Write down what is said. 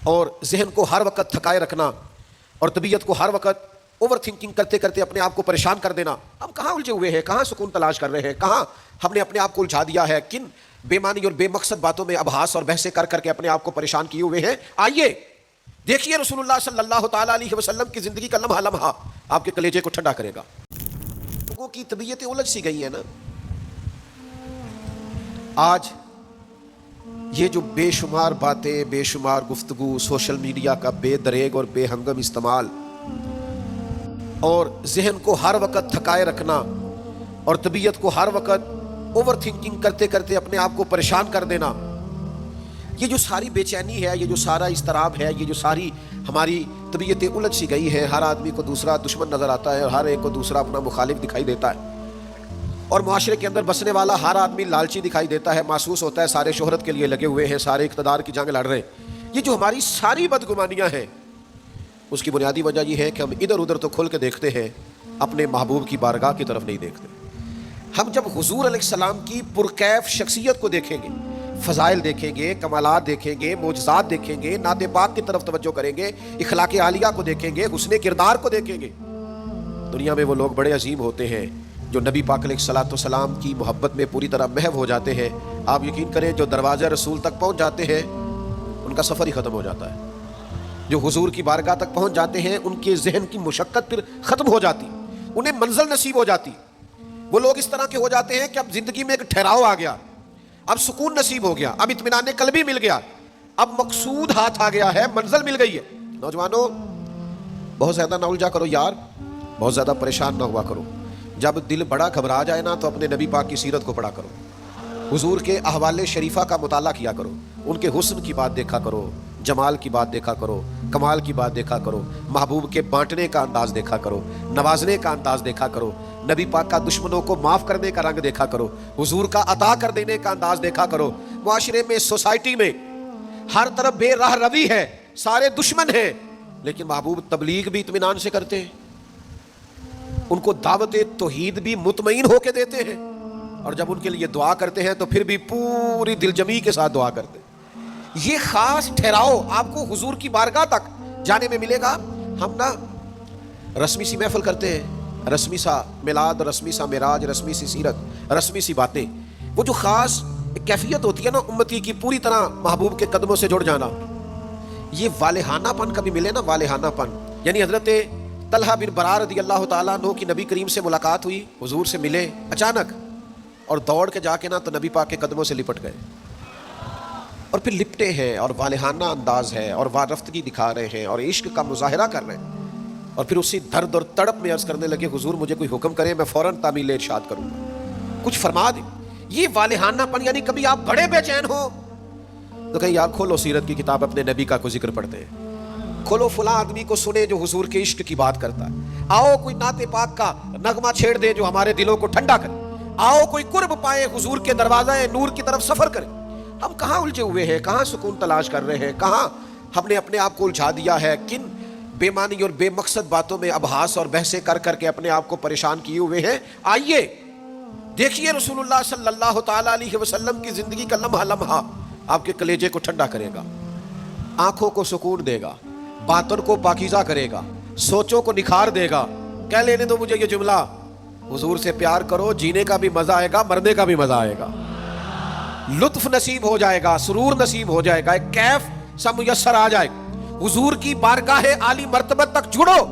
اور ذہن کو ہر وقت تھکائے رکھنا اور طبیعت کو ہر وقت اوور تھنکنگ کرتے کرتے اپنے آپ کو پریشان کر دینا. ہم کہاں الجھے ہوئے ہیں, کہاں سکون تلاش کر رہے ہیں, کہاں ہم نے اپنے آپ کو الجھا دیا ہے, کن بے معنی اور بے مقصد باتوں میں ابحاث اور بحثیں کر کر کے اپنے آپ کو پریشان کیے ہوئے ہیں. آئیے دیکھیے رسول اللہ صلی اللہ تعالیٰ علیہ وسلم کی زندگی کا لمحہ لمحہ آپ کے کلیجے کو ٹھنڈا کرے گا. لوگوں کی طبیعتیں الجھ سی گئی ہیں نا. آج یہ جو بے شمار باتیں, بے شمار گفتگو, سوشل میڈیا کا بے دریغ اور بے ہنگم استعمال اور ذہن کو ہر وقت تھکائے رکھنا اور طبیعت کو ہر وقت اوور تھنکنگ کرتے کرتے اپنے آپ کو پریشان کر دینا, یہ جو ساری بے چینی ہے, یہ جو سارا اضطراب ہے, یہ جو ساری ہماری طبیعتیں الجھ سی گئی ہیں. ہر آدمی کو دوسرا دشمن نظر آتا ہے اور ہر ایک کو دوسرا اپنا مخالف دکھائی دیتا ہے, اور معاشرے کے اندر بسنے والا ہر آدمی لالچی دکھائی دیتا ہے. محسوس ہوتا ہے سارے شہرت کے لیے لگے ہوئے ہیں, سارے اقتدار کی جنگ لڑ رہے ہیں. یہ جو ہماری ساری بدگمانیاں ہیں اس کی بنیادی وجہ یہ ہے کہ ہم ادھر ادھر تو کھل کے دیکھتے ہیں, اپنے محبوب کی بارگاہ کی طرف نہیں دیکھتے. ہم جب حضور علیہ السلام کی پرکیف شخصیت کو دیکھیں گے, فضائل دیکھیں گے, کمالات دیکھیں گے, معجزات دیکھیں گے, نعت پاک کی طرف توجہ کریں گے, اخلاق عالیہ کو دیکھیں گے, حسن کردار کو دیکھیں گے. دنیا میں وہ لوگ بڑے عظیم ہوتے ہیں جو نبی پاک علیہ الصلوۃ والسلام کی محبت میں پوری طرح محو ہو جاتے ہیں. آپ یقین کریں جو دروازہ رسول تک پہنچ جاتے ہیں ان کا سفر ہی ختم ہو جاتا ہے. جو حضور کی بارگاہ تک پہنچ جاتے ہیں ان کے ذہن کی مشقت پھر ختم ہو جاتی, انہیں منزل نصیب ہو جاتی. وہ لوگ اس طرح کے ہو جاتے ہیں کہ اب زندگی میں ایک ٹھہراؤ آ گیا, اب سکون نصیب ہو گیا, اب اطمینان قلبی مل گیا, اب مقصود ہاتھ آ گیا ہے, منزل مل گئی ہے. نوجوانوں بہت زیادہ نہ الجھا کرو یار, بہت زیادہ پریشان نہ ہوا کرو. جب دل بڑا گھبرا جائے نا تو اپنے نبی پاک کی سیرت کو پڑھا کرو, حضور کے احوال شریفہ کا مطالعہ کیا کرو, ان کے حسن کی بات دیکھا کرو, جمال کی بات دیکھا کرو, کمال کی بات دیکھا کرو, محبوب کے بانٹنے کا انداز دیکھا کرو, نوازنے کا انداز دیکھا کرو, نبی پاک کا دشمنوں کو معاف کرنے کا رنگ دیکھا کرو, حضور کا عطا کر دینے کا انداز دیکھا کرو. معاشرے میں, سوسائٹی میں ہر طرف بے راہ روی ہے, سارے دشمن ہیں, لیکن محبوب تبلیغ بھی اطمینان سے کرتے ہیں, ان کو دعوت توحید بھی مطمئن ہو کے دیتے ہیں, اور جب ان کے لیے دعا کرتے ہیں تو پھر بھی پوری دل جمی کے ساتھ دعا کرتے ہیں. یہ خاص ٹھہراؤ آپ کو حضور کی بارگاہ تک جانے میں ملے گا. ہم نا رسمی سی محفل کرتے ہیں, رسمی سا میلاد, رسمی سا معراج, رسمی سی سیرت, رسمی سی باتیں. وہ جو خاص کیفیت ہوتی ہے نا امتی کی پوری طرح محبوب کے قدموں سے جڑ جانا, یہ والہانہ پن کبھی ملے نا, والہانہ پن. یعنی حضرت طلحہ بن برار رضی اللہ تعالیٰ عنہ کی نبی کریم سے ملاقات ہوئی, حضور سے ملے اچانک, اور دوڑ کے جا کے نا تو نبی پاک کے قدموں سے لپٹ گئے, اور پھر لپٹے ہیں اور والہانہ انداز ہے اور وارفتگی دکھا رہے ہیں اور عشق کا مظاہرہ کر رہے ہیں, اور پھر اسی درد اور تڑپ میں عرض کرنے لگے حضور مجھے کوئی حکم کرے میں فوراً تعمیل ارشاد کروں گا, کچھ فرما دیں. یہ والہانہ پن, یعنی کبھی آپ بڑے بے چین ہو تو کہیں آپ کھولو سیرت کی کتاب, اپنے نبی کا کوئی ذکر پڑھتے ہیں, کھولو فلاں آدمی کو سنے جو حضور کے عشق کی بات کرتا ہے, آؤ کوئی نعت پاک کا نغمہ چھیڑ دے جو ہمارے دلوں کو ٹھنڈا کرے, آؤ کوئی قرب پائے حضور کے دروازہ نور کی طرف سفر کرے. ہم کہاں الجھے ہوئے ہیں, کہاں سکون تلاش کر رہے ہیں, کہاں ہم نے اپنے آپ کو الجھا دیا ہے, کن بے معنی اور بے مقصد باتوں میں ابحاث اور بحثیں کر کر کے اپنے آپ کو پریشان کیے ہوئے ہیں. آئیے دیکھیے رسول اللہ صلی اللہ تعالیٰ علیہ وسلم کی زندگی کا لمحہ لمحہ آپ کے کلیجے کو ٹھنڈا کرے گا, آنکھوں کو سکون دے گا, باطن کو پاکیزہ کرے گا, سوچوں کو نکھار دے گا. کہہ لینے دو مجھے یہ جملہ, حضور سے پیار کرو, جینے کا بھی مزہ آئے گا, مرنے کا بھی مزہ آئے گا, لطف نصیب ہو جائے گا, سرور نصیب ہو جائے گا, ایک کیف سا میسر آ جائے گا. حضور کی بارگاہ عالی مرتبت تک جڑو,